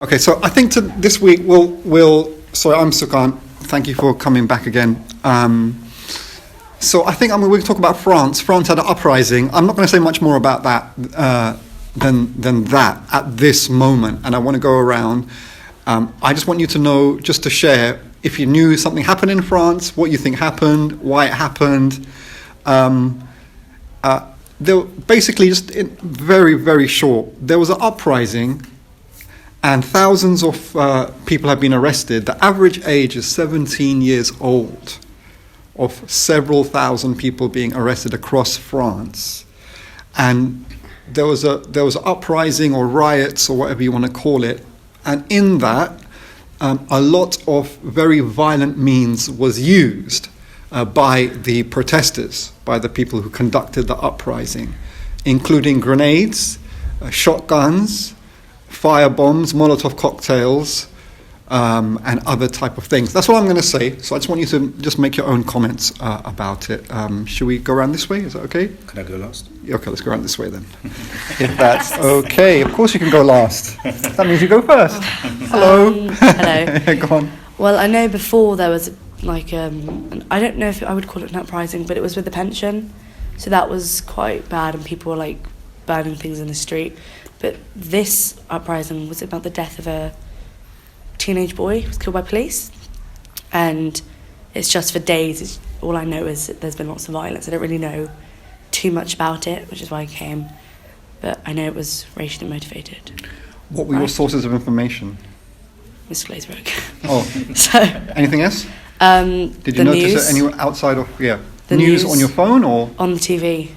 Okay, so I think this week sorry, I'm Sukan. Thank you for coming back again. So I think we'll talk about France. France had an uprising. I'm not going to say much more about that than that at this moment. And I want to go around. I just want you to know, just to share, if you knew something happened in France, what you think happened, why it happened. Basically, just in very, very short, there was an uprising. And thousands of people have been arrested. The average age is 17 years old, of several thousand people being arrested across France. And there was an uprising or riots or whatever you want to call it. And in that, a lot of very violent means was used by the protesters, by the people who conducted the uprising, including grenades, shotguns, fire bombs, Molotov cocktails, and other type of things. That's what I'm going to say. So I just want you to just make your own comments about it. Should we go around this way? Is that okay? Can I go last? Okay, let's go around this way then. If that's okay. Of course you can go last. That means you go first. Hello. Hello. Go on. Well, I know before there was I don't know if I would call it an uprising, but it was with the pension. So that was quite bad and people were burning things in the street. But this uprising was about the death of a teenage boy who was killed by police. And it's just for days. All I know is that there's been lots of violence. I don't really know too much about it, which is why I came. But I know it was racially motivated. What were your sources of information? Mr. Glazebrook. Oh. So, anything else? Did you notice it anywhere outside of, the news on your phone or? On the TV.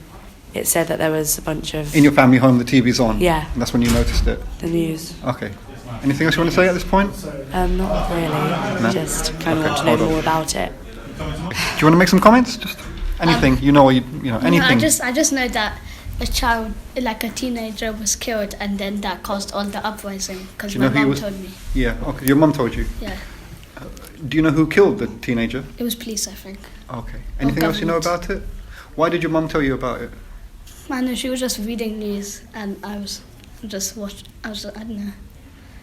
It said that there was a bunch of... In your family home, the TV's on? Yeah. And that's when you noticed it? The news. Okay. Anything else you want to say at this point? Not really. No? Just kind of want to know more about it. Do you want to make some comments? Just anything, anything. I just know that a child, like a teenager, was killed and then that caused all the uprising because my mum told me. Yeah, okay. Your mum told you? Yeah. Do you know who killed the teenager? It was police, I think. Okay. Anything else you know about it? Why did your mum tell you about it? I know she was just reading news and I was just watching. I don't know.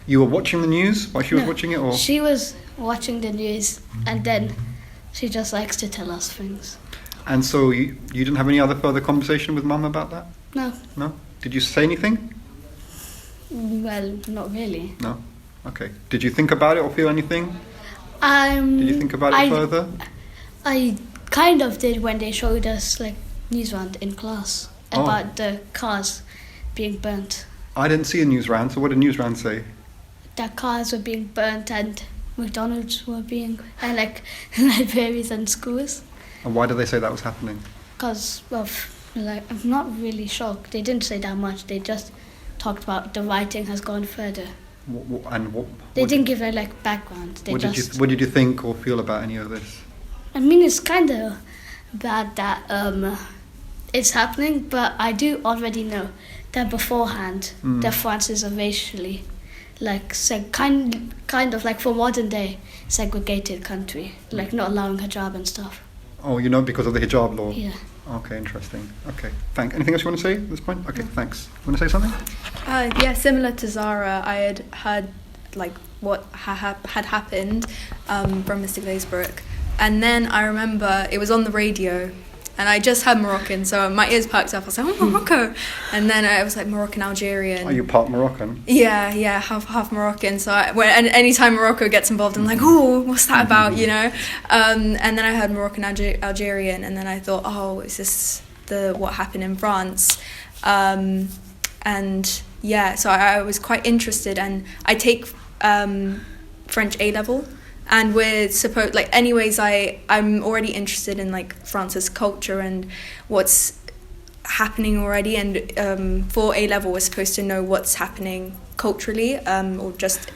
You were watching the news while she was watching it, or? She was watching the news and then she just likes to tell us things. And so you didn't have any other further conversation with mum about that? No. No? Did you say anything? Well, not really. No? Okay. Did you think about it or feel anything? Did you think about it further? I kind of did when they showed us news round in class about the cars being burnt. I didn't see a news round, so what did news round say? That cars were being burnt and McDonald's were being, and libraries and schools. And why did they say that was happening? Because, I'm not really shocked. They didn't say that much. They just talked about the writing has gone further. They didn't give a background. What did you think or feel about any of this? I mean, it's kind of bad that it's happening, but I do already know that beforehand that France is a racially, kind of for modern day segregated country, not allowing hijab and stuff. Oh, because of the hijab law? Yeah. Okay, interesting. Okay, thanks. Anything else you want to say at this point? Okay, thanks. Want to say something? Similar to Zara, I had heard what had happened from Mr. Glazebrook. And then I remember it was on the radio and I just heard Moroccan, so my ears perked up. I was like, oh, Morocco. And then I was Moroccan, Algerian. Are you part Moroccan? Yeah, half Moroccan. So anytime Morocco gets involved, I'm like, oh, what's that about, And then I heard Moroccan, Algerian, and then I thought, oh, is this what happened in France? So I was quite interested, and I take French A-level. And we're supposed, I'm already interested in France's culture and what's happening already. And for A-level, we're supposed to know what's happening culturally, or just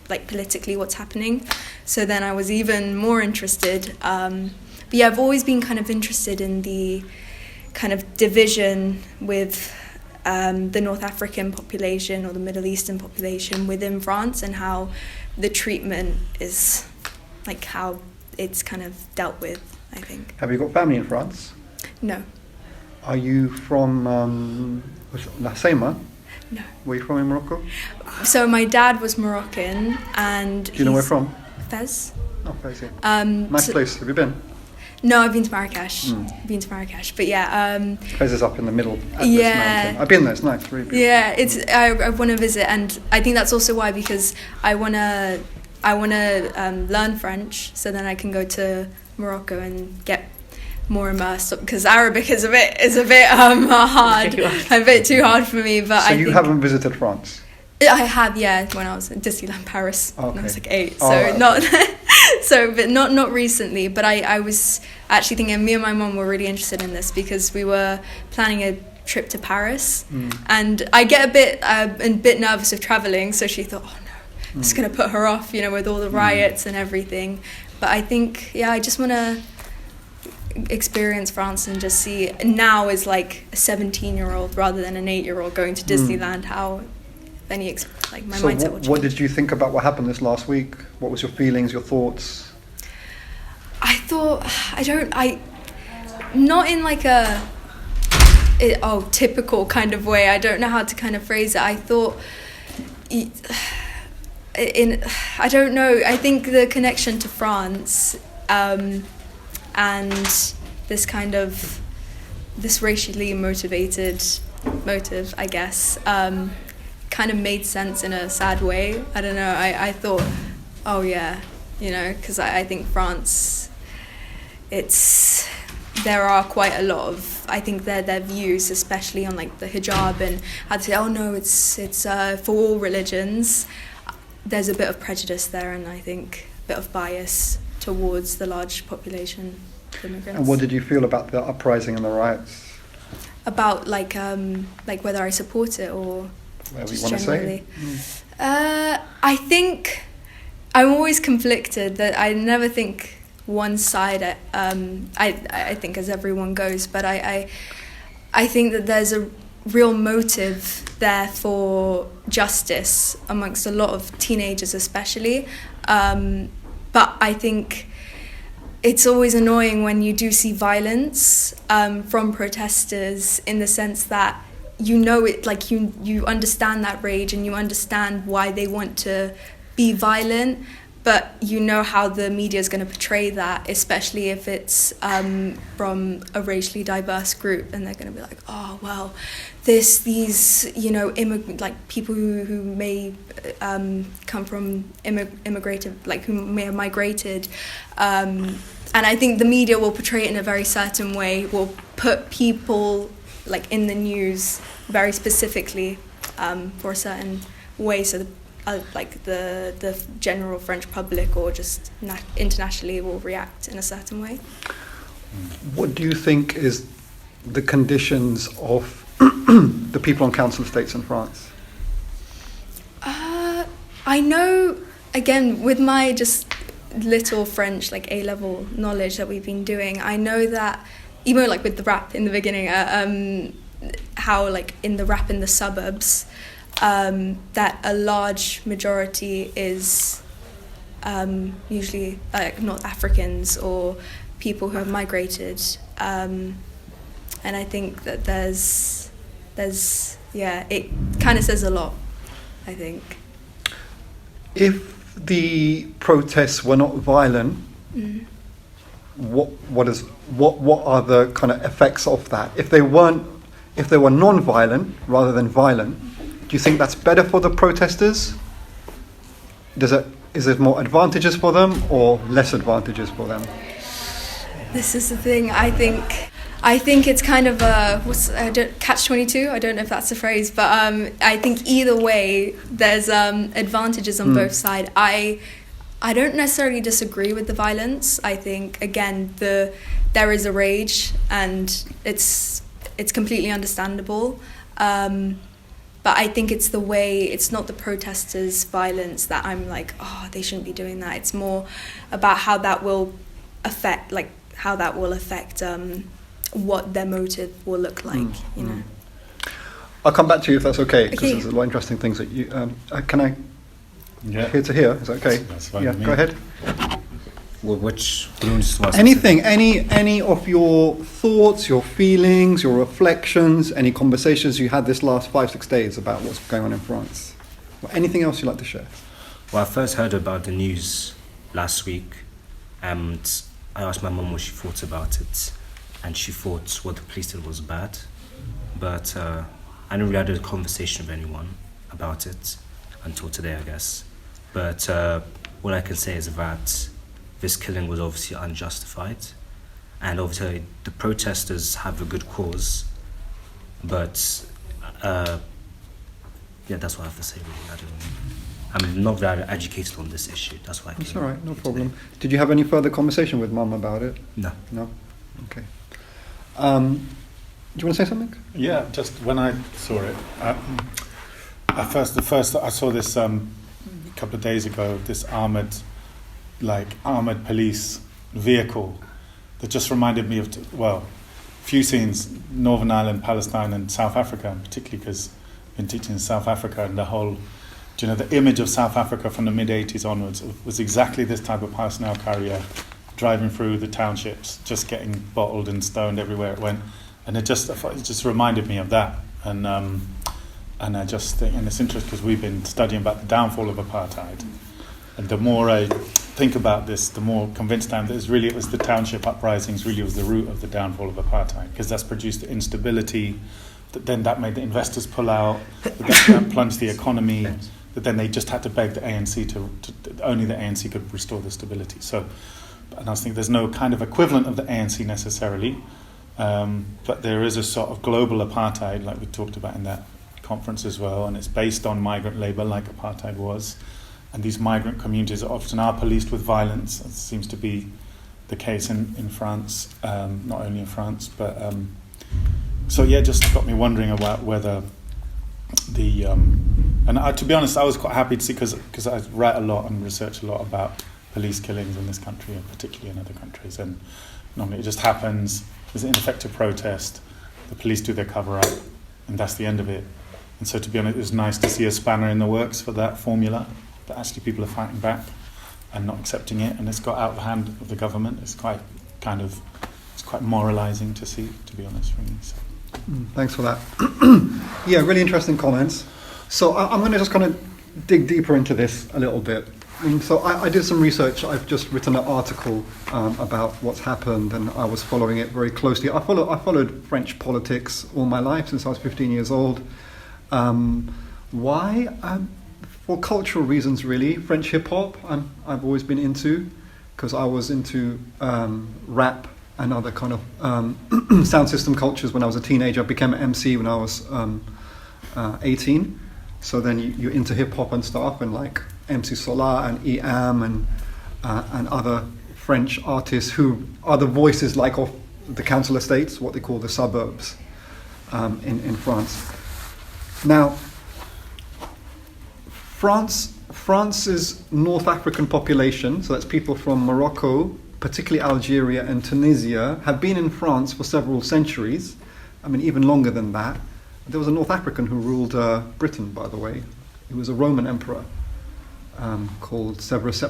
politically what's happening. So then I was even more interested. I've always been kind of interested in the kind of division with the North African population or the Middle Eastern population within France, and how the treatment is. How it's kind of dealt with, I think. Have you got family in France? No. Are you from La Seine? No. Where are you from in Morocco? So my dad was Moroccan, and Do you know where from? Fez. Oh, Fez, yeah. Nice place. Have you been? No, I've been to Marrakesh. Been to Marrakesh, but yeah. Fez is up in the middle at this mountain. I've been there. It's nice. Really beautiful. Yeah, I want to visit, and I think that's also why, because I wanna learn French, so then I can go to Morocco and get more immersed, because Arabic is a bit hard, a bit too hard for me. But so you haven't visited France? I have, yeah, when I was in Disneyland Paris. Okay. When I was like 8, Oh, so right. not but not recently. But I was actually thinking, me and my mum were really interested in this because we were planning a trip to Paris, and I get a bit nervous of traveling. So she thought, oh no, it's gonna put her off, with all the riots and everything. But I think, I just want to experience France and just see now as like a 17-year-old rather than an 8-year-old going to Disneyland, how my mindset will change. What did you think about what happened this last week? What was your feelings, your thoughts? I thought, not in like a typical kind of way. I don't know how to kind of phrase it. I thought, I don't know. I think the connection to France, and this racially motivated motive, I guess, kind of made sense in a sad way. I don't know. I thought, oh yeah, because I think France, there are quite a lot of, I think their views, especially on like the hijab and how to say, oh no, it's for all religions. There's a bit of prejudice there, and I think a bit of bias towards the large population of immigrants. And what did you feel about the uprising and the riots? About like whether I support it or Whatever just you want generally. to say. I think I'm always conflicted. That I never think one side. I think as everyone goes, but I think that there's a real motive there for justice amongst a lot of teenagers, especially. But I think it's always annoying when you do see violence from protesters, in the sense that you understand that rage and you understand why they want to be violent, but you know how the media is going to portray that, especially if it's from a racially diverse group, and they're going to be like, oh well, these people who may come from immigrated, like who may have migrated, and I think the media will portray it in a very certain way, will put people like in the news very specifically for a certain way, so the general French public or just internationally will react in a certain way. What do you think is the conditions of the people on council estates in France? I know, again, with my just little French like A-level knowledge that we've been doing, I know that even like with the rap in the beginning, how like in the rap in the suburbs, that a large majority is usually North Africans or people who have migrated, and I think that there's it kind of says a lot, I think. If the protests were not violent, what are the kind of effects of that? If they were non-violent rather than violent, do you think that's better for the protesters? Is there more advantages for them or less advantages for them? This is the thing. I think it's kind of a catch-22. I don't know if that's a phrase, but I think either way, there's advantages on both sides. I don't necessarily disagree with the violence. I think again there is a rage, and it's completely understandable. But I think it's the way, it's not the protesters' violence that I'm like, oh, they shouldn't be doing that. It's more about how that will affect what their motive will look like, you know. I'll come back to you if that's okay, because there's a lot of interesting things that you... can I hear to hear? Is that okay? That's fine. Yeah, with me. go ahead. Which balloons? Anything, any of your thoughts, your feelings, your reflections, any conversations you had this last 5-6 days about what's going on in France, or anything else you'd like to share? Well, I first heard about the news last week, and I asked my mum what she thought about it, and she thought what the police did was bad, but I didn't really have a conversation with anyone about it until today, I guess. But what I can say is that this killing was obviously unjustified, and obviously the protesters have a good cause, but yeah, that's what I have to say really. I'm not very educated on this issue, that's why I came. That's all right, no problem. Did you have any further conversation with Mum about it? No. No? Okay. Do you want to say something? Yeah, just when I saw it, the first I saw this couple of days ago, this armored police vehicle that just reminded me of few scenes, Northern Ireland, Palestine, and South Africa, and particularly because I've been teaching in South Africa, and the whole, the image of South Africa from the mid-80s onwards was exactly this type of personnel carrier driving through the townships, just getting bottled and stoned everywhere it went, and it just reminded me of that, and I just think, and it's interesting because we've been studying about the downfall of apartheid, and the more I think about this, the more convinced I am that it was the township uprisings really was the root of the downfall of apartheid, because that's produced the instability, that made the investors pull out, that plunged the economy, that then they just had to beg the ANC to only the ANC could restore the stability. So, and I was thinking there's no kind of equivalent of the ANC necessarily, but there is a sort of global apartheid, like we talked about in that conference as well, and it's based on migrant labour like apartheid was. And these migrant communities often are policed with violence. It seems to be the case in France, not only in France, but so yeah, just got me wondering about whether the to be honest, I was quite happy to see because I write a lot and research a lot about police killings in this country and particularly in other countries, and normally it just happens. There's an ineffective protest, the police do their cover up, and that's the end of it. And so to be honest, it was nice to see a spanner in the works for that formula, that actually people are fighting back and not accepting it, and it's got out of the hand of the government. It's quite moralising to see, to be honest, really. So. Thanks for that. Yeah, really interesting comments. So I'm going to just kind of dig deeper into this a little bit. So I did some research. I've just written an article about what's happened, and I was following it very closely. I followed French politics all my life since I was 15 years old. Why? For cultural reasons, really. French hip-hop I've always been into, because I was into rap and other kind of sound system cultures when I was a teenager. I became an MC when I was 18. So then you're into hip-hop and stuff, and like MC Solar and EM and other French artists who are the voices like of the council estates, what they call the suburbs in France. Now, France's North African population, so that's people from Morocco, particularly Algeria and Tunisia, have been in France for several centuries. I mean, even longer than that. There was a North African who ruled Britain, by the way. He was a Roman emperor called Severus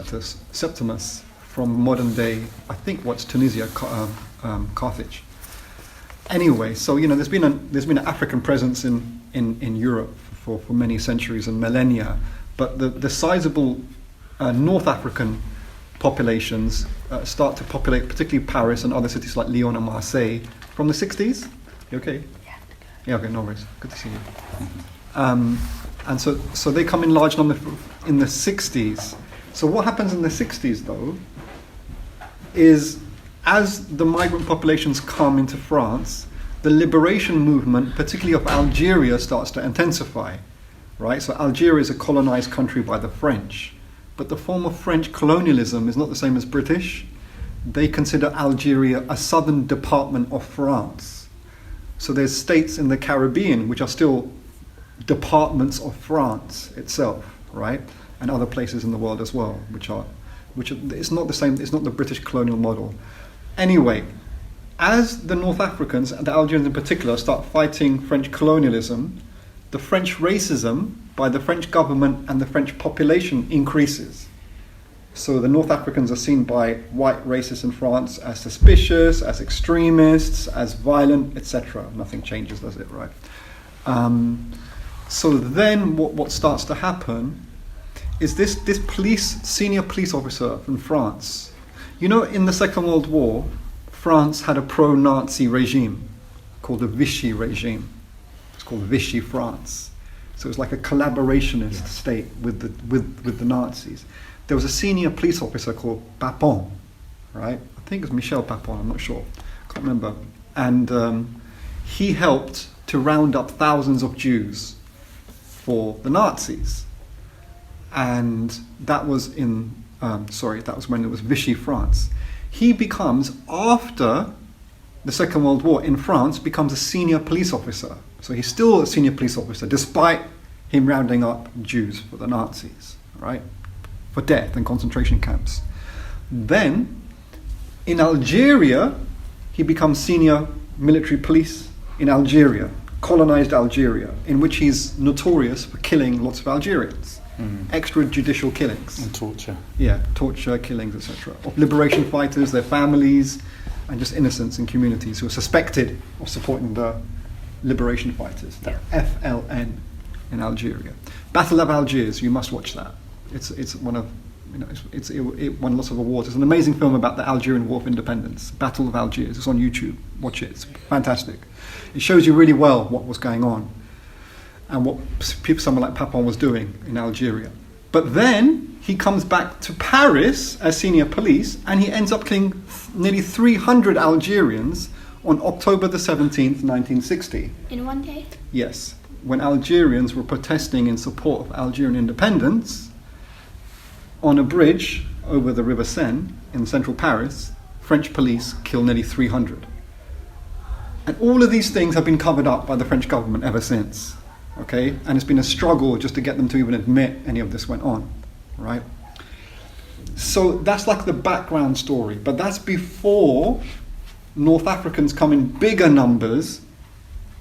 Septimus from modern day, I think what's Tunisia, Carthage. Anyway, so there's been an African presence in Europe for many centuries and millennia, but the sizable North African populations start to populate, particularly Paris and other cities like Lyon and Marseille, from the 60s. You okay? Yeah, okay, no worries. Good to see you. And so they come in large numbers in the 60s. So what happens in the 60s, though, is as the migrant populations come into France, the liberation movement, particularly of Algeria, starts to intensify, right? So Algeria is a colonized country by the French, but the form of French colonialism is not the same as British. They consider Algeria a southern department of France. So there's states in the Caribbean which are still departments of France itself, right? And other places in the world as well, which are it's not the same, it's not the British colonial model. Anyway, as the North Africans, and the Algerians in particular, start fighting French colonialism, the French racism by the French government and the French population increases. So the North Africans are seen by white racists in France as suspicious, as extremists, as violent, etc. Nothing changes, does it, right? So then what starts to happen is this senior police officer from France. You know, in the Second World War, France had a pro-Nazi regime called the Vichy regime. It's called Vichy France. So it was like a collaborationist state with the Nazis. There was a senior police officer called Papon, right? I think it was Michel Papon, I'm not sure. Can't remember. And he helped to round up thousands of Jews for the Nazis. And that was that was when it was Vichy France. He becomes, after the Second World War in France, becomes a senior police officer. So he's still a senior police officer, despite him rounding up Jews for the Nazis, right? For death in concentration camps. Then, in Algeria, he becomes senior military police in Algeria, colonized Algeria, in which he's notorious for killing lots of Algerians. Extrajudicial killings. And torture. Yeah, torture, killings, etc. Of liberation fighters, their families, and just innocents in communities who are suspected of supporting the liberation fighters. The FLN in Algeria. Battle of Algiers, you must watch that. It's one of, it won lots of awards. It's an amazing film about the Algerian War of Independence. Battle of Algiers. It's on YouTube. Watch it. It's fantastic. It shows you really well what was going on and what someone like Papon was doing in Algeria. But then he comes back to Paris as senior police, and he ends up killing nearly 300 Algerians on October the 17th, 1960. In one day? Yes. When Algerians were protesting in support of Algerian independence, on a bridge over the River Seine in central Paris, French police killed nearly 300. And all of these things have been covered up by the French government ever since. Okay? And it's been a struggle just to get them to even admit any of this went on. Right? So that's like the background story. But that's before North Africans come in bigger numbers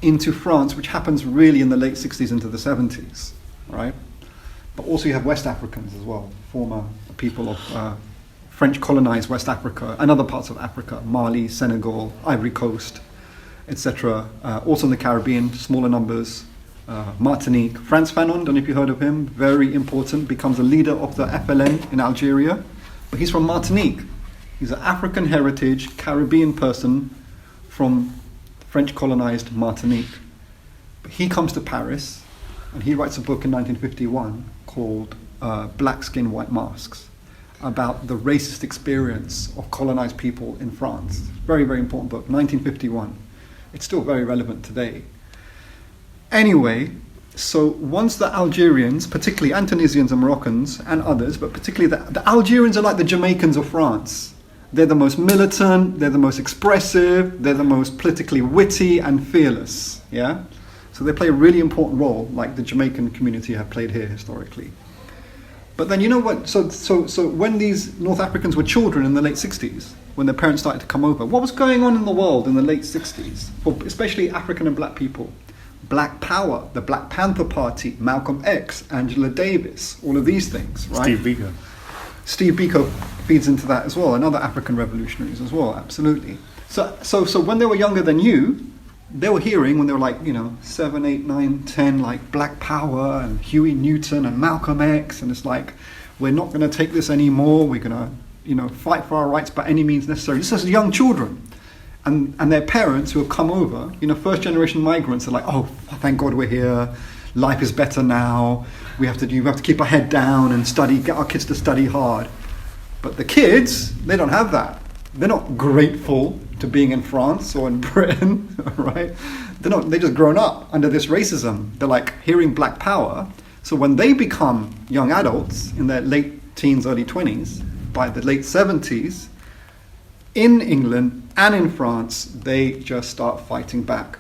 into France, which happens really in the late 60s into the 70s. Right? But also you have West Africans as well, former people of French colonized West Africa and other parts of Africa, Mali, Senegal, Ivory Coast, etc. Also in the Caribbean, smaller numbers. Martinique. Frantz Fanon, don't know if you heard of him, very important, becomes the leader of the FLN in Algeria. But he's from Martinique. He's an African heritage, Caribbean person from French colonized Martinique. But he comes to Paris and he writes a book in 1951 called Black Skin, White Masks, about the racist experience of colonized people in France. Very, very important book, 1951. It's still very relevant today. Anyway, so once the Algerians, particularly and Tunisians and Moroccans and others, but particularly the Algerians are like the Jamaicans of France. They're the most militant, they're the most expressive, they're the most politically witty and fearless. Yeah? So they play a really important role, like the Jamaican community have played here historically. But then you know what, so when these North Africans were children in the late 60s, when their parents started to come over, what was going on in the world in the late 60s, for especially African and black people? Black Power, the Black Panther Party, Malcolm X, Angela Davis, all of these things, right? Steve Biko feeds into that as well, and other African revolutionaries as well, absolutely. So when they were younger than you, they were hearing, when they were like, 7, 8, 9, 10, like Black Power and Huey Newton and Malcolm X, and it's like, we're not going to take this anymore, we're going to, fight for our rights by any means necessary. This is young children. And their parents who have come over, first generation migrants are like, oh, thank God we're here. Life is better now. We have to keep our head down and study, get our kids to study hard. But the kids, they don't have that. They're not grateful to being in France or in Britain, right? They're just grown up under this racism. They're like hearing Black Power. So when they become young adults in their late teens, early 20s, by the late 70s, in England and in France, they just start fighting back.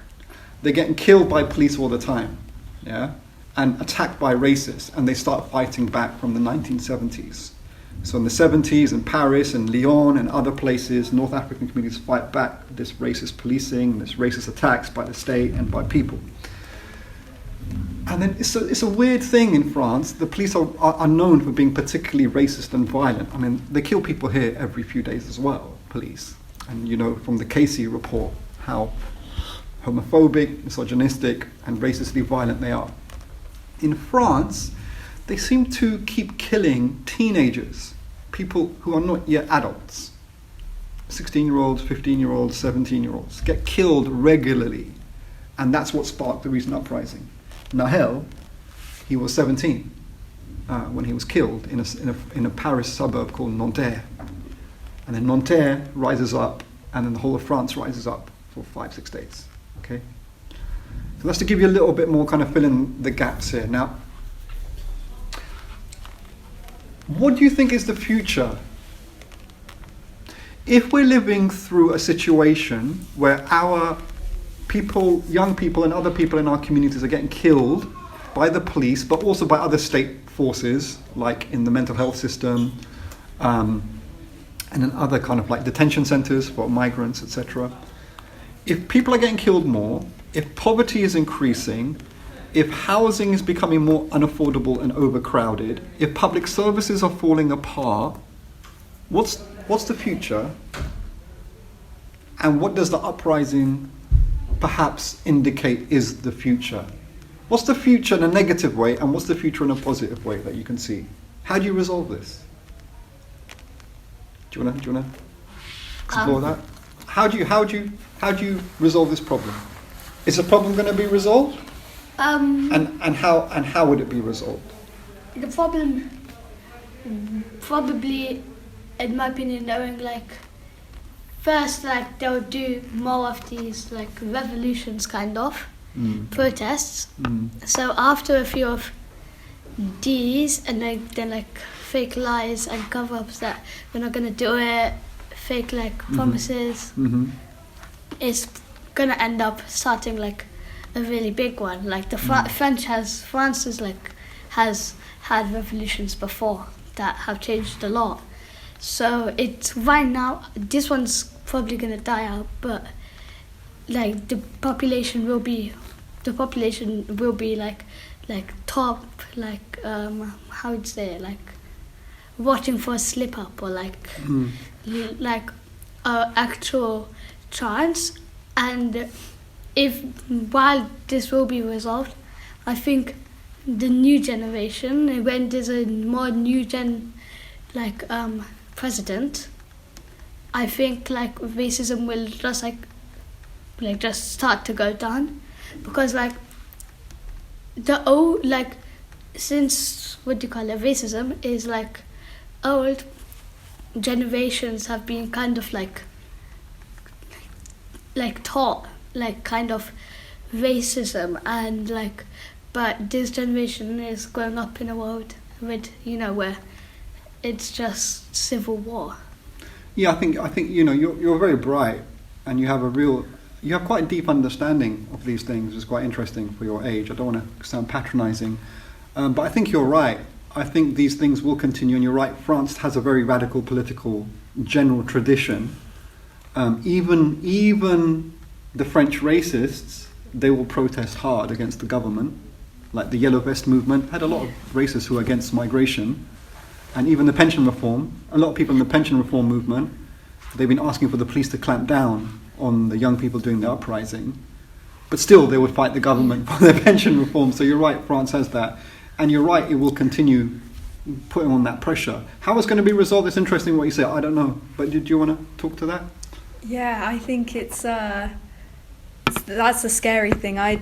They're getting killed by police all the time, yeah, and attacked by racists, and they start fighting back from the 1970s. So in the 70s, in Paris and Lyon and other places, North African communities fight back this racist policing, this racist attacks by the state and by people. And then it's a weird thing in France. The police are known for being particularly racist and violent. I mean, they kill people here every few days as well, police. And you know from the Casey report how homophobic, misogynistic, and racistly violent they are. In France, they seem to keep killing teenagers, people who are not yet adults. 16-year-olds, 15-year-olds, 17-year-olds get killed regularly. And that's what sparked the recent uprising. Nahel, he was 17 when he was killed in a Paris suburb called Nanterre. And then Nanterre rises up, and then the whole of France rises up for 5-6 days. Okay? So that's to give you a little bit more, kind of fill in the gaps here. Now, what do you think is the future? If we're living through a situation where our people, young people and other people in our communities are getting killed by the police, but also by other state forces, like in the mental health system, and in other kind of like detention centres for migrants, etc. If people are getting killed more, if poverty is increasing, if housing is becoming more unaffordable and overcrowded, if public services are falling apart, what's the future? And what does the uprising perhaps indicate is the future? What's the future in a negative way, and what's the future in a positive way that you can see? How do you resolve this? Do you wanna explore that? How do you resolve this problem? Is the problem going to be resolved? And how would it be resolved? The problem, probably, in my opinion, knowing like first, like they'll do more of these like revolutions, kind of protests. So after a few of these, and then like fake lies and cover-ups that we're not gonna do it, fake like promises, it's gonna end up starting like a really big one. Like the France has had revolutions before that have changed a lot. So it's right now, this one's probably gonna die out, but like the population will be like top, like how would you say it, like watching for a slip up, or like actual chance. And if while this will be resolved, I think the new generation, when there's a more new gen president, I think like racism will just start to go down, because like since racism is like old generations have been kind of like taught like kind of racism, and like, but this generation is growing up in a world with where it's just civil war. Yeah, I think you're very bright, and you have quite a deep understanding of these things. It's quite interesting for your age. I don't want to sound patronising, but I think you're right. I think these things will continue, and you're right. France has a very radical political general tradition. Even the French racists, they will protest hard against the government. Like the Yellow Vest movement had a lot of racists who are against migration. And even the pension reform, a lot of people in the pension reform movement, they've been asking for the police to clamp down on the young people doing the uprising. But still, they would fight the government for their pension reform. So you're right, France has that. And you're right, it will continue putting on that pressure. How it's going to be resolved, it's interesting what you say. I don't know. But do you want to talk to that? Yeah, I think that's a scary thing. I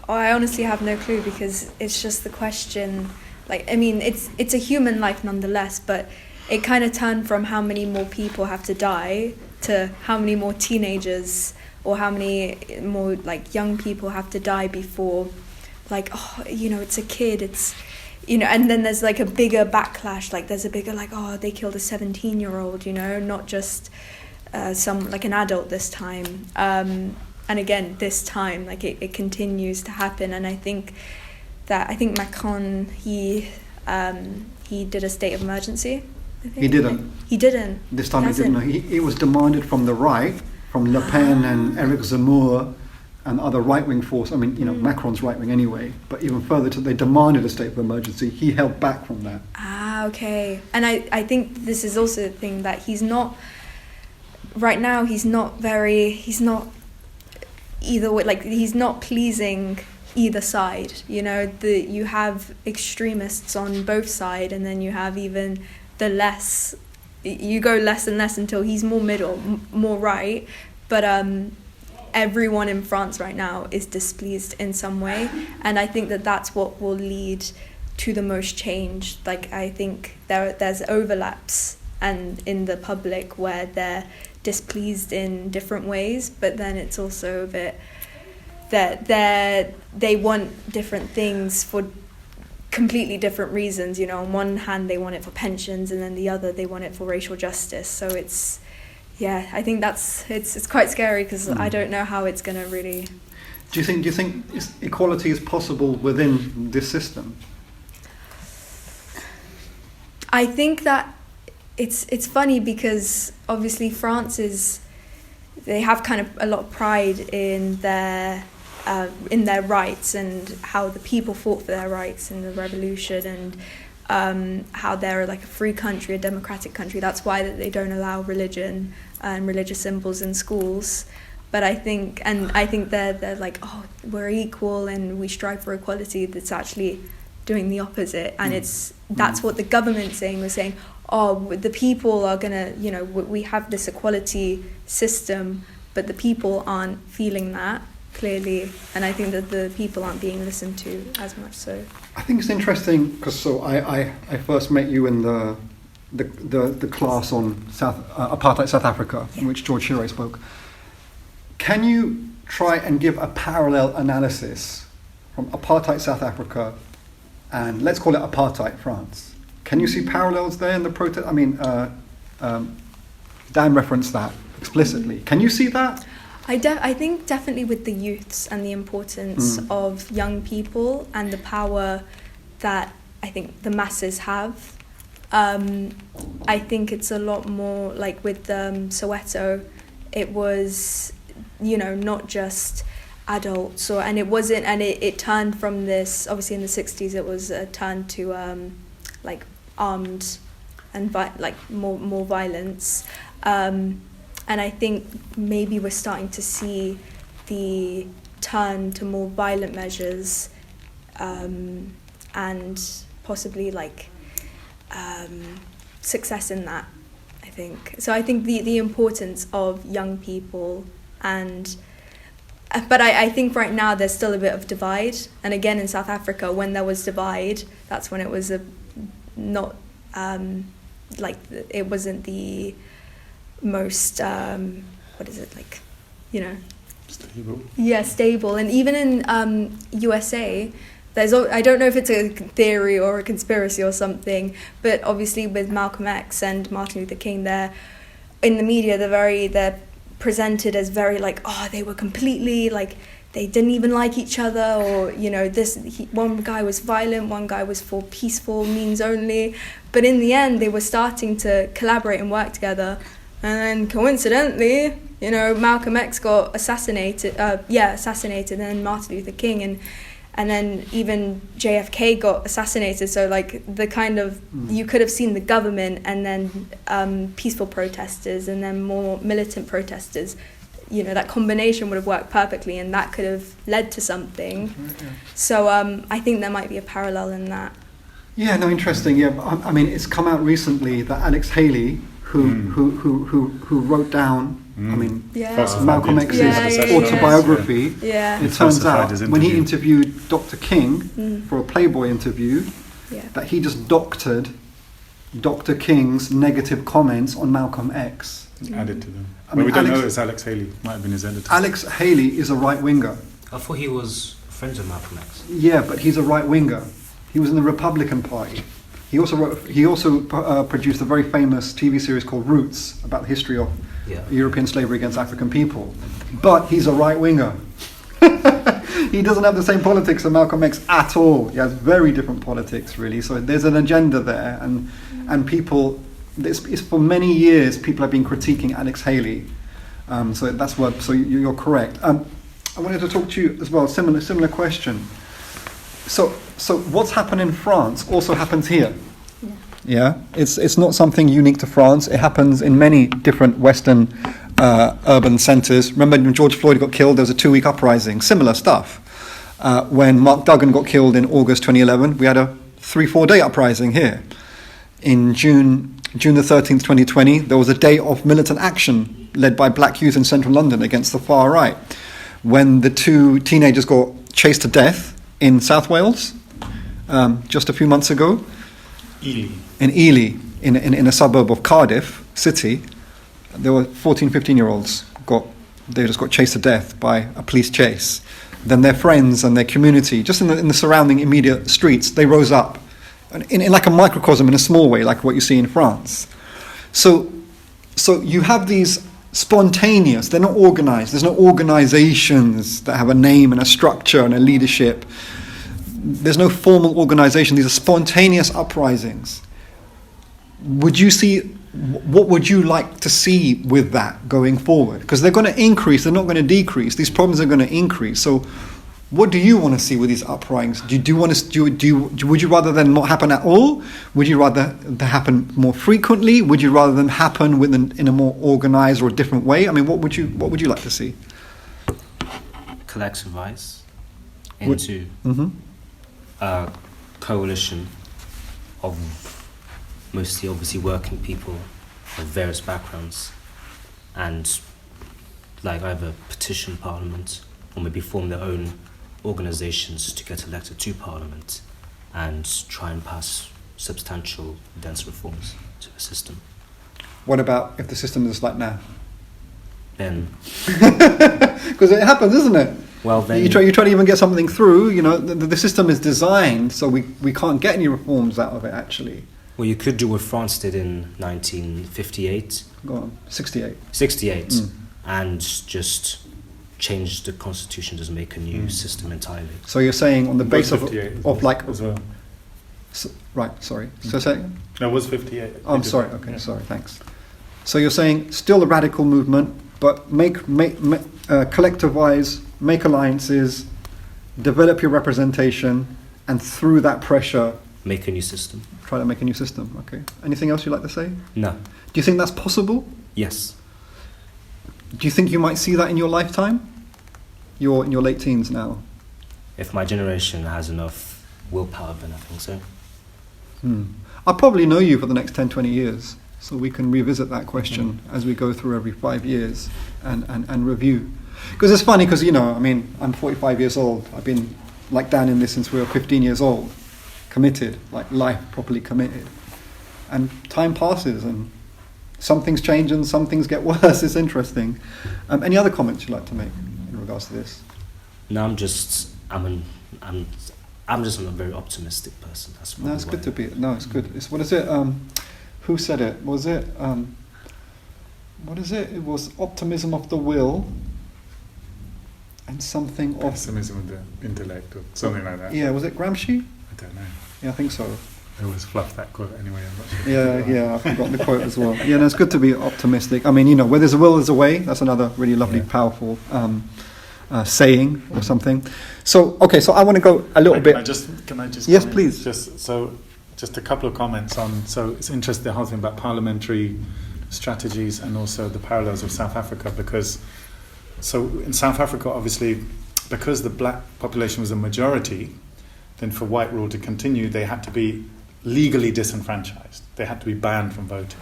honestly have no clue, because it's just the question. Like, I mean, it's a human life nonetheless, but it kind of turned from how many more people have to die to how many more teenagers or how many more like young people have to die before, like, it's a kid, it's, and then there's like a bigger backlash, like there's a bigger like, they killed a 17-year-old, not just some like an adult this time. And again, this time, like it continues to happen. And I think Macron, he did a state of emergency. He didn't. He didn't. This time he didn't. It was demanded from the right, from Le Pen and Eric Zemmour, and other right-wing force. I mean, Macron's right-wing anyway, but even further, they demanded a state of emergency. He held back from that. Ah, okay. And I think this is also the thing that he's not, right now, he's not either way, like, he's not pleasing either side. You have extremists on both sides, and then you have even you go less and less until he's more middle, more right. But everyone in France right now is displeased in some way, and I think that that's what will lead to the most change. Like, I think there's overlaps and in the public where they're displeased in different ways, but then it's also a bit that they want different things for completely different reasons. On one hand they want it for pensions, and then the other they want it for racial justice. So it's, I think it's quite scary, because I don't know how it's going to really. Do you think equality is possible within this system? I think that it's funny, because obviously they have kind of a lot of pride in their rights, and how the people fought for their rights in the revolution, and how they're like a free country, a democratic country. That's why that they don't allow religion and religious symbols in schools. But I think they're like, oh, we're equal and we strive for equality. That's actually doing the opposite, and that's what the government's saying. We're saying, oh, the people are gonna, we have this equality system, but the people aren't feeling that clearly, and I think that the people aren't being listened to as much. So I think it's interesting, because I first met you in the class on apartheid South Africa, in which George Chirac spoke. Can you try and give a parallel analysis from apartheid South Africa and, let's call it, apartheid France? Can you see parallels there in the protest? I mean, Dan referenced that explicitly. Can you see that? I think definitely with the youths and the importance of young people and the power that I think the masses have. I think it's a lot more like with Soweto. It was, not just adults, and it wasn't, and it turned from this. Obviously, in the 60s, it was turned to like armed and more violence. And I think maybe we're starting to see the turn to more violent measures, and possibly success in that, I think. So I think the importance of young people, but I think right now there's still a bit of divide. And again, in South Africa, when there was divide, that's when it was not it wasn't the most stable. Yeah, stable. And even in USA, I don't know if it's a theory or a conspiracy or something, but obviously with Malcolm X and Martin Luther King, they're in the media, they're presented as very they were completely they didn't even like each other, or one guy was violent, one guy was for peaceful means only. But in the end, they were starting to collaborate and work together. And coincidentally, Malcolm X got assassinated, and then Martin Luther King, and then even JFK got assassinated. So the kind of, you could have seen the government and then peaceful protesters and then more militant protesters. That combination would have worked perfectly, and that could have led to something. Right, yeah. So I think there might be a parallel in that. Yeah, no, interesting. Yeah, I mean, it's come out recently that Alex Haley, who wrote down, Malcolm X's autobiography. Yeah. It turns out when he interviewed Dr. King for a Playboy interview, that he just doctored Dr. King's negative comments on Malcolm X. Added to them. We don't know it's Alex Haley. Might have been his editor. Alex Haley is a right-winger. I thought he was friends with Malcolm X. Yeah, but he's a right-winger. He was in the Republican Party. He also produced a very famous TV series called Roots, about the history of European slavery against African people. But he's a right-winger. He doesn't have the same politics as Malcolm X at all. He has very different politics, really. So there's an agenda there, and people. It's for many years people have been critiquing Alex Haley. So that's what. So you're correct. I wanted to talk to you as well. Similar question. So what's happened in France also happens here. Yeah, it's not something unique to France. It happens in many different Western urban centres. Remember when George Floyd got killed, there was a 2-week uprising. Similar stuff. When Mark Duggan got killed in August 2011, we had a 3-4 day uprising here. In June the 13th, 2020, there was a day of militant action led by black youth in central London against the far right. When the 2 teenagers got chased to death in South Wales just a few months ago. Ely. In Ely, in a suburb of Cardiff City, there were 14, 15-year-olds they just got chased to death by a police chase. Then their friends and their community, just in the surrounding immediate streets, they rose up in like a microcosm, in a small way, like what you see in France. So you have these spontaneous, they're not organized, there's no organizations that have a name and a structure and a leadership. There's no formal organization. These are spontaneous uprisings. What would you like to see with that going forward? Because they're going to increase, they're not going to decrease. These problems are going to increase. So what do you want to see with these uprisings? Would you rather them not happen at all? Would you rather they happen more frequently? Would you rather them happen in a more organized or different way? I mean, what would you like to see? Collectivize into a coalition of mostly obviously working people of various backgrounds, and like either petition parliament or maybe form their own organizations to get elected to parliament and try and pass substantial dense reforms to the system. What about if the system is like now? Then because it happens, isn't it? Well, then you try to even get something through. You know, the system is designed so we can't get any reforms out of it. Actually, well, you could do what France did in 1958. Go on, 68. 68, and just change the constitution, just make a new system entirely. So you're saying on the basis of like as well. Right. Sorry. So say. No, it was 58. Oh, I'm sorry. Okay. Yeah. Sorry. Thanks. So you're saying still a radical movement, but collectivize, make alliances, develop your representation, and through that pressure, make a new system. Try to make a new system. Okay. Anything else you'd like to say? No. Do you think that's possible? Yes. Do you think you might see that in your lifetime? You're in your late teens now. If my generation has enough willpower, then I think so. I'll probably know you for the next 10, 20 years, so we can revisit that question as we go through every 5 years and review. Because it's funny, because, I'm 45 years old. I've been down in this since we were 15 years old, committed, like life properly committed. And time passes, and some things change and some things get worse. It's interesting. Any other comments you'd like to make in regards to this? No, I'm just a very optimistic person. That's no, it's good to be. No, it's good. It's what is it? Who said it? Was it? What is it? It was optimism of the will, and something of pessimism of the intellect, or something like that. Yeah, was it Gramsci? I don't know. Yeah, I think so. I always fluff that quote anyway. I'm not sure. Yeah, I've forgotten the quote as well. Yeah, no, it's good to be optimistic. I mean, where there's a will, there's a way. That's another really lovely, powerful saying or something. So, okay, so I want to go a little bit. Can I just? Yes, comment? please. Just a couple of comments on. So it's interesting the whole thing about parliamentary strategies and also the parallels of South Africa, because so in South Africa, obviously, because the black population was a majority, then for white rule to continue, they had to be legally disenfranchised. They had to be banned from voting.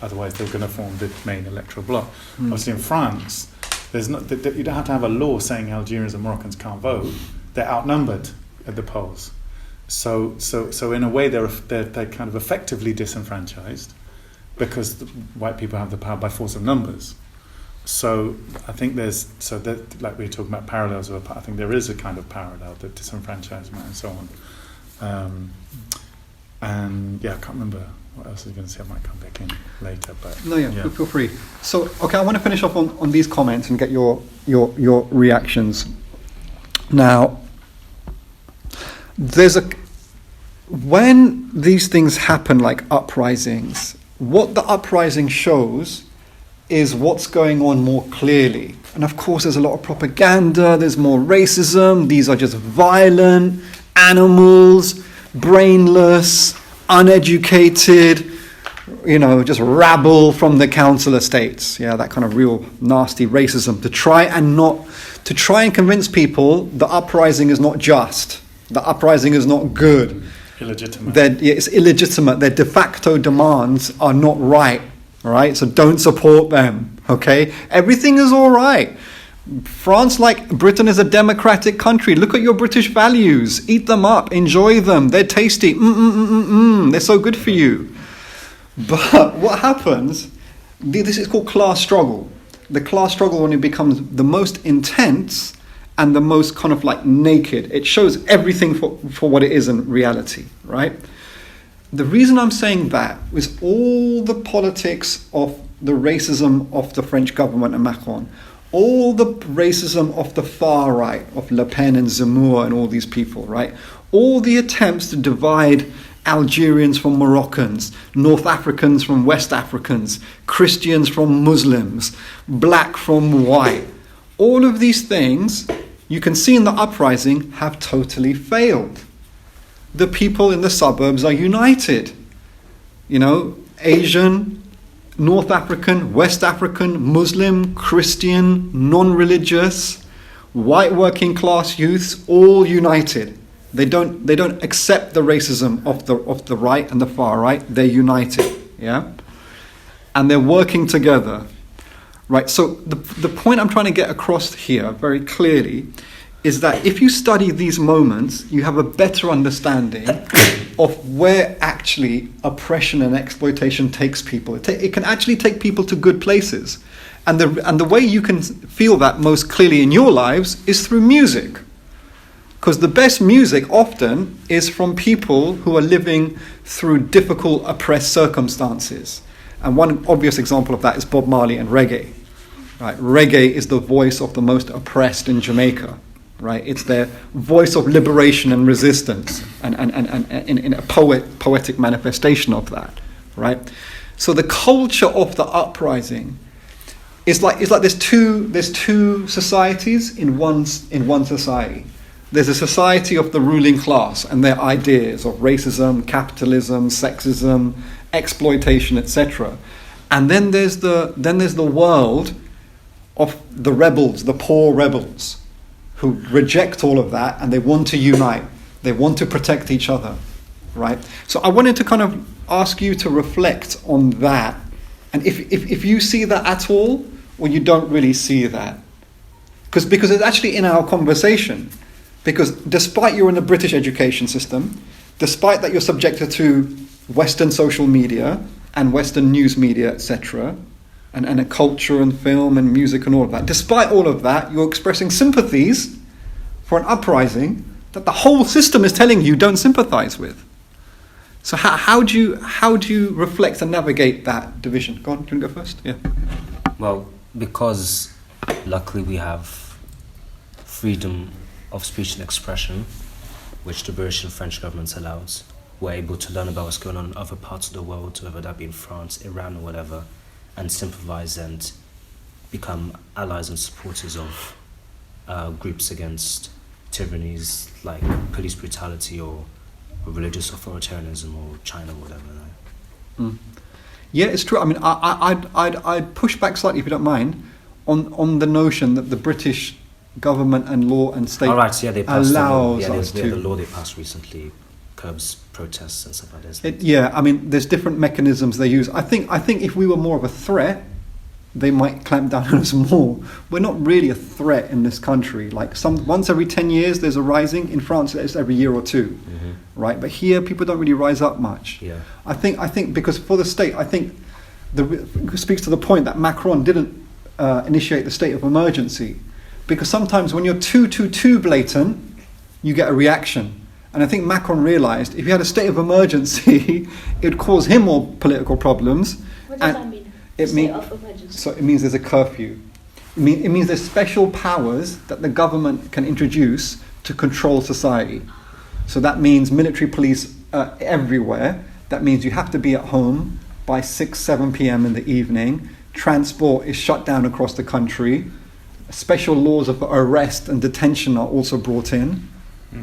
Otherwise, they were going to form the main electoral bloc. Obviously, in France, you don't have to have a law saying Algerians and Moroccans can't vote. They're outnumbered at the polls. So in a way, they're kind of effectively disenfranchised because the white people have the power by force of numbers. So I think like we were talking about parallels, I think there is a kind of parallel, the disenfranchisement and so on. And yeah, I can't remember what else I was going to say. I might come back in later, but feel free. So, okay, I want to finish off on these comments and get your reactions. Now, when these things happen, like uprisings, what the uprising shows is what's going on more clearly. And of course, there's a lot of propaganda, there's more racism, these are just violent animals, brainless, uneducated, just rabble from the council estates. Yeah, that kind of real nasty racism to try and convince people the uprising is not just, the uprising is not good. Illegitimate. It's illegitimate. Their de facto demands are not right. All right, so don't support them. Okay, everything is all right. France, like Britain, is a democratic country. Look at your British values. Eat them up. Enjoy them. They're tasty. They're so good for you. But what happens? This is called class struggle. The class struggle, when it becomes the most intense and the most kind of like naked, it shows everything for what it is in reality, right? The reason I'm saying that is all the politics of the racism of the French government and Macron, all the racism of the far right, of Le Pen and Zemmour and all these people, right? All the attempts to divide Algerians from Moroccans, North Africans from West Africans, Christians from Muslims, black from white. All of these things, you can see in the uprising, have totally failed. The people in the suburbs are united. Asian, North African, West African, Muslim, Christian, non-religious, white working class youths, all united. They don't accept the racism of the right and the far right. They're united, yeah, and they're working together, right? So the point I'm trying to get across here very clearly is that if you study these moments, you have a better understanding of where actually oppression and exploitation takes people. It can actually take people to good places, and the way you can feel that most clearly in your lives is through music. Because the best music often is from people who are living through difficult, oppressed circumstances. And one obvious example of that is Bob Marley and reggae. Right? Reggae is the voice of the most oppressed in Jamaica. Right? It's their voice of liberation and resistance, and in a poetic manifestation of that. Right? So the culture of the uprising is like there's two societies in one society. There's a society of the ruling class and their ideas of racism, capitalism, sexism, exploitation, etc. And then there's the world of the rebels, the poor rebels, who reject all of that and they want to unite. They want to protect each other, right? So I wanted to kind of ask you to reflect on that, and if you see that at all, or you don't really see that, because it's actually in our conversation. Because despite you're in the British education system, despite that you're subjected to Western social media and Western news media, etc., and a culture and film and music and all of that, despite all of that, you're expressing sympathies for an uprising that the whole system is telling you don't sympathize with. So how do you reflect and navigate that division? Go on, do you want to go first? Yeah. Well, because luckily we have freedom of speech and expression, which the British and French governments allows, we're able to learn about what's going on in other parts of the world, whether that be in France, Iran, or whatever, and sympathize and become allies and supporters of groups against tyrannies like police brutality or religious authoritarianism or China or whatever. Mm. Yeah, it's true. I mean, I'd push back slightly, if you don't mind, on the notion that the British government and law and state they passed allows us to. The law they passed recently curbs protests and stuff like this. I mean, there's different mechanisms they use. I think if we were more of a threat, they might clamp down on us more. We're not really a threat in this country. Like once every 10 years, there's a rising. In France, it's every year or two, right? But here, people don't really rise up much. Yeah. I think because for the state, I think speaks to the point that Macron didn't initiate the state of emergency. Because sometimes when you're too blatant, you get a reaction. And I think Macron realised if he had a state of emergency, it would cause him more political problems. What does that mean? State of emergency. So it means there's a curfew. It means there's special powers that the government can introduce to control society. So that means military police everywhere. That means you have to be at home by 6, 7 p.m. in the evening. transport is shut down across the country. Special laws of arrest and detention are also brought in.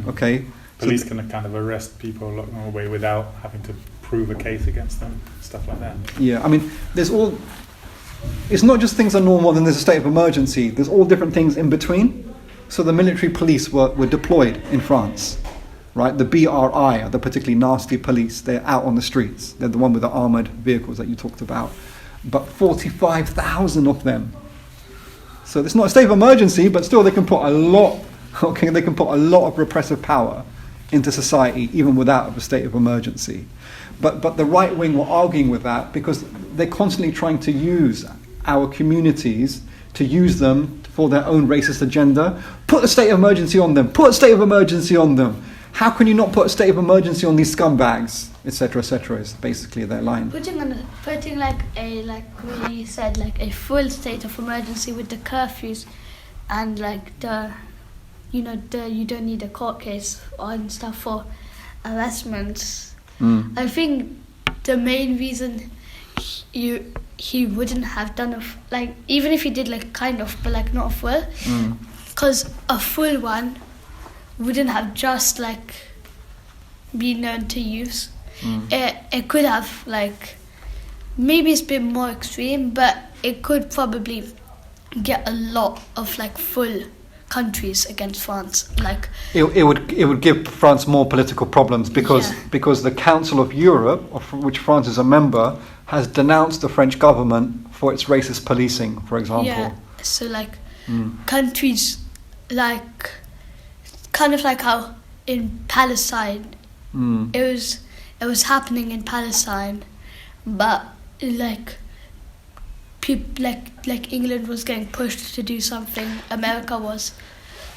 Okay. Police can kind of arrest people along the way without having to prove a case against them, stuff like that. Yeah, I mean, it's not just things are normal and there's a state of emergency. There's all different things in between. So the military police were deployed in France, right? The BRI are the particularly nasty police. They're out on the streets. They're the one with the armoured vehicles that you talked about. But 45,000 of them. So it's not a state of emergency, but still they can put a lot of repressive power into society even without a state of emergency. But the right wing were arguing with that because they're constantly trying to use our communities, to use them for their own racist agenda. Put a state of emergency on them. Put a state of emergency on them. How can you not put a state of emergency on these scumbags, etc., etc. is basically their line. Putting like we said, like a full state of emergency with the curfews, and like you don't need a court case and stuff for arrestments. I think the main reason he wouldn't have done even if he did like kind of, but like not a full, because a full one wouldn't have just like been known to use. It could have like, maybe it's been more extreme, but it could probably get a lot of like full countries against France. Like it would give France more political problems because the Council of Europe, of which France is a member, has denounced the French government for its racist policing, for example. Yeah. So like countries like kind of like how in Palestine it was happening in Palestine, but like people like England was getting pushed to do something, America was.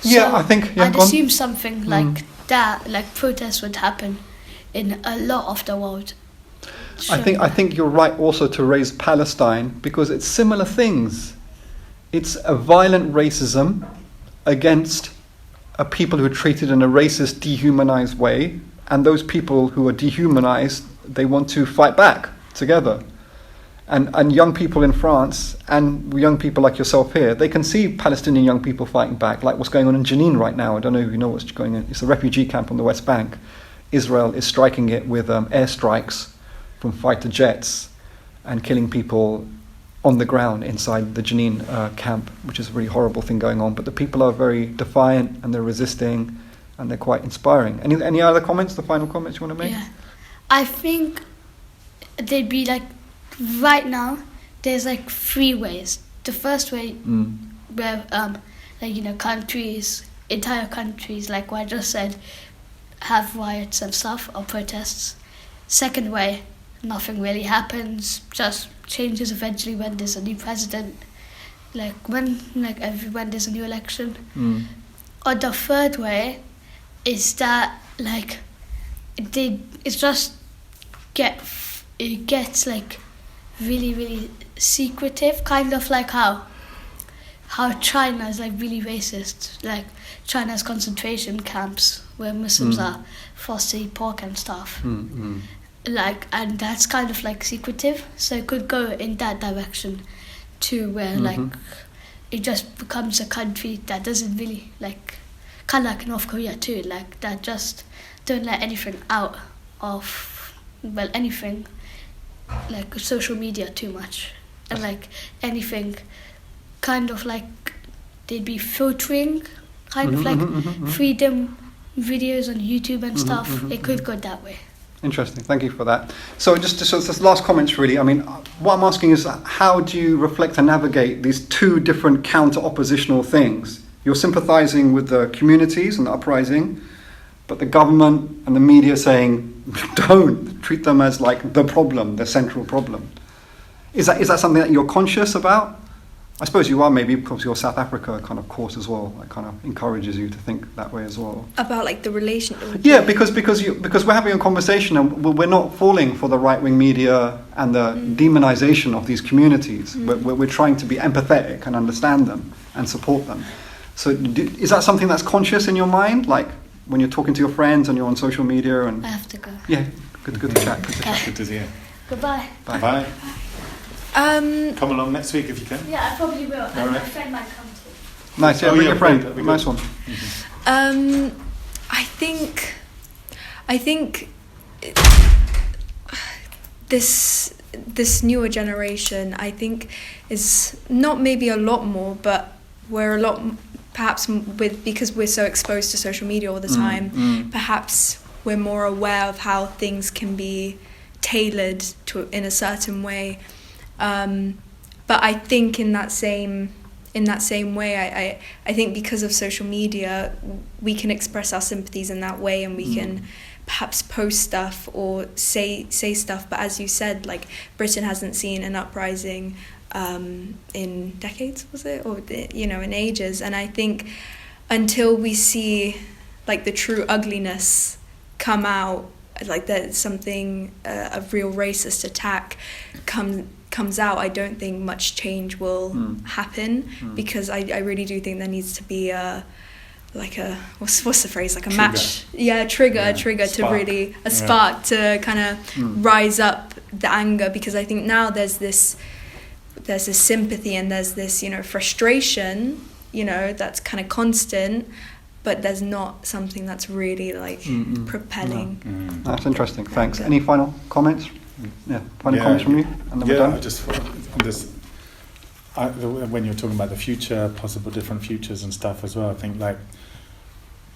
Yeah, so I think I'd assume something like that, like protests would happen in a lot of the world. I think you're right also to raise Palestine because it's similar things. It's a violent racism against a people who are treated in a racist, dehumanized way, and those people who are dehumanized, they want to fight back together. And young people in France and young people like yourself here, they can see Palestinian young people fighting back, like what's going on in Jenin right now. I don't know if you know what's going on. It's a refugee camp on the West Bank. Israel is striking it with airstrikes from fighter jets and killing people on the ground inside the Jenin camp, which is a really horrible thing going on. But the people are very defiant and they're resisting and they're quite inspiring. Any other comments, the final comments you want to make? Yeah. I think they'd be like, right now, there's like three ways. The first way, where countries, entire countries, like what I just said, have riots and stuff or protests. Second way, nothing really happens, just changes eventually when there's a new president, when there's a new election. Or the third way is that it gets like really, really secretive, kind of like how China is like really racist. Like China's concentration camps where Muslims are forced to eat pork and stuff. And that's kind of like secretive. So it could go in that direction too, where it just becomes a country that doesn't really kind of like North Korea too, like that just don't let anything out of anything. Like social media too much, and like anything kind of like they'd be filtering kind of like freedom videos on YouTube and stuff. It could go that way. Interesting, thank you for that. So just this last comments really, I mean, what I'm asking is how do you reflect and navigate these two different counter-oppositional things? You're sympathizing with the communities and the uprising, but the government and the media saying, don't treat them as like the problem, the central problem. Is that something that you're conscious about? I suppose you are, maybe because your South Africa kind of course as well, that kind of encourages you to think that way as well. About like the relation. Yeah, because we're having a conversation and we're not falling for the right-wing media and the demonization of these communities. We're trying to be empathetic and understand them and support them. So is that something that's conscious in your mind? Like when you're talking to your friends and you're on social media and... I have to go. Yeah, good to chat. Good to see you. Goodbye. Bye. Bye. Come along next week if you can. Yeah, I probably will. And my right. friend might come too. Nice, yeah, Oh, bring yeah, your friend. that'd be good. Nice one. I think this newer generation, I think, is not maybe a lot more, but we're a lot perhaps because we're so exposed to social media all the time. Perhaps we're more aware of how things can be tailored to in a certain way. But I think in that same way, I think because of social media, we can express our sympathies in that way, and we can perhaps post stuff or say stuff. But as you said, like, Britain hasn't seen an uprising in decades, was it? Or, in ages. And I think until we see, like, the true ugliness come out, like that something, a real racist attack comes out, I don't think much change will happen, because I really do think there needs to be what's the phrase, like a trigger. Match, trigger Spark. to really a spark to kind of rise up the anger, because I think now there's this sympathy and there's this frustration, that's kind of constant, but there's not something that's really like propelling. No. That's interesting. Thanks. Any final comments? Yeah, final comments from you, and then we're done. I just thought when you're talking about the future, possible different futures and stuff as well, I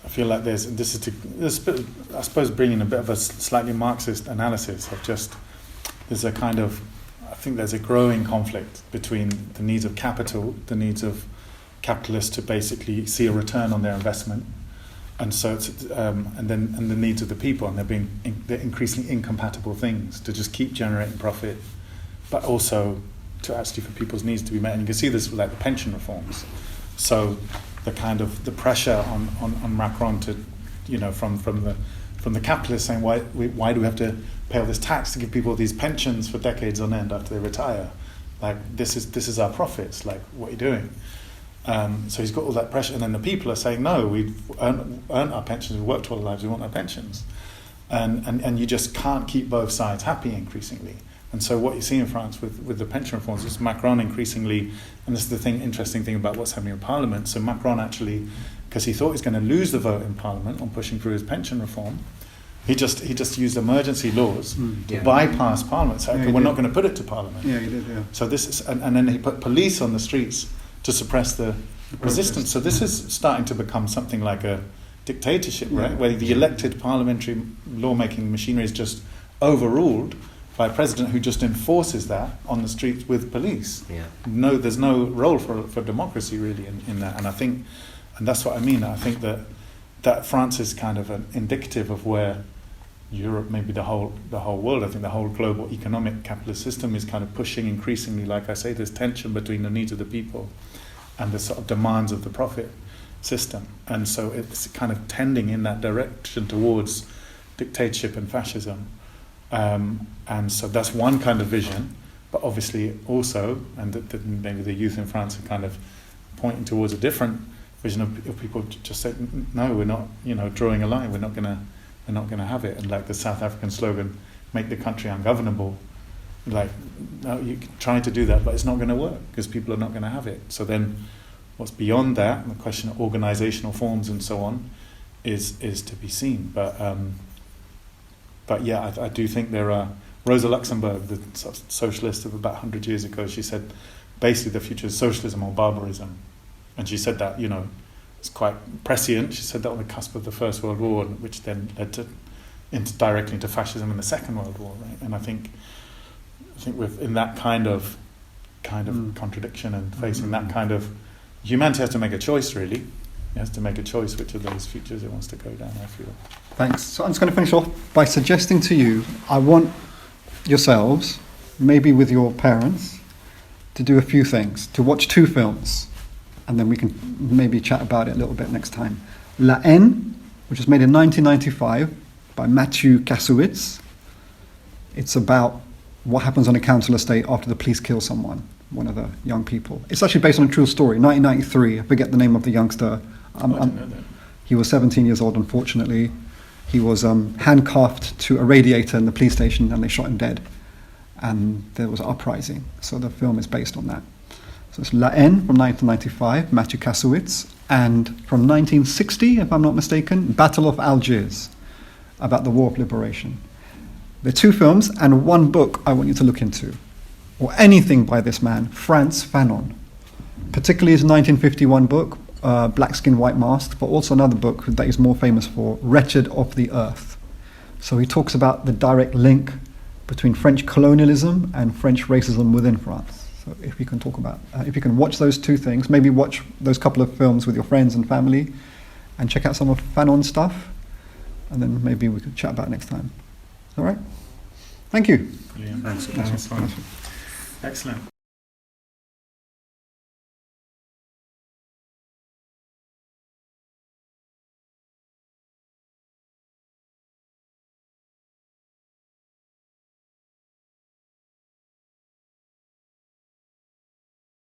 feel like there's I suppose bringing a bit of a slightly Marxist analysis of just there's a growing conflict between the needs of capital, the needs of capitalists to basically see a return on their investment, and so it's, and the needs of the people, and they're increasingly incompatible things to just keep generating profit, but also to actually for people's needs to be met. And you can see this with like the pension reforms. So the pressure on Macron to, from the capitalists saying why do we have to pay all this tax to give people these pensions for decades on end after they retire? Like this is our profits. Like, what are you doing? So he's got all that pressure, and then the people are saying, no, we've earned our pensions, we've worked all our lives, we want our pensions. And you just can't keep both sides happy increasingly. And so what you see in France with the pension reforms is Macron increasingly, and this is the interesting thing about what's happening in Parliament, so Macron actually, because he thought he was going to lose the vote in Parliament on pushing through his pension reform, he just used emergency laws to bypass Parliament. So we're not going to put it to Parliament. Yeah, he did, yeah. So this is, and then he put police on the streets to suppress the resistance. So this is starting to become something like a dictatorship, right? Where the elected parliamentary lawmaking machinery is just overruled by a president who just enforces that on the streets with police. Yeah. No, there's no role for democracy really in that. And that's what I mean. I think that France is kind of an indicative of where Europe, maybe the whole world, I think the whole global economic capitalist system is kind of pushing increasingly, like I say, there's tension between the needs of the people and the sort of demands of the profit system. And so it's kind of tending in that direction towards dictatorship and fascism. And so that's one kind of vision, but obviously also, and maybe the youth in France are kind of pointing towards a different vision of people just say, no, we're not, drawing a line, we're not gonna have it. And like the South African slogan, make the country ungovernable, like, no, you're trying to do that, but it's not going to work because people are not going to have it. So then what's beyond that, and the question of organizational forms and so on, is to be seen. But yeah, I do think there are, Rosa Luxemburg, the sort of socialist of about 100 years ago, she said basically the future is socialism or barbarism. And she said that, it's quite prescient. She said that on the cusp of the First World War, which then led directly into fascism in the Second World War, right? And I think we're in that kind of contradiction and facing that kind of, humanity has to make a choice, really. It has to make a choice which of those futures it wants to go down, I feel. Thanks. So I'm just going to finish off by suggesting to you, I want yourselves, maybe with your parents, to do a few things, to watch 2 films, and then we can maybe chat about it a little bit next time. La Haine, which was made in 1995 by Matthew Kassovitz. It's about what happens on a council estate after the police kill someone, one of the young people. It's actually based on a true story, 1993. I forget the name of the youngster. I didn't know that. He was 17 years old, unfortunately. He was handcuffed to a radiator in the police station and they shot him dead. and there was Uprising. So the film is based on that. So it's La Haine from 1995, Matthew Kasowitz, and from 1960, if I'm not mistaken, Battle of Algiers, about the War of Liberation. There are two films and one book I want you to look into, or anything by this man, Frantz Fanon, particularly his 1951 book, Black Skin, White Mask, but also another book that he's more famous for, Wretched of the Earth. So he talks about the direct link between French colonialism and French racism within France. So if you can talk about, if you can watch those two things, maybe watch those couple of films with your friends and family, and check out some of Fanon's stuff, and then maybe we could chat about it next time. All right? Thank you. Brilliant. Thanks. Nice one. Excellent.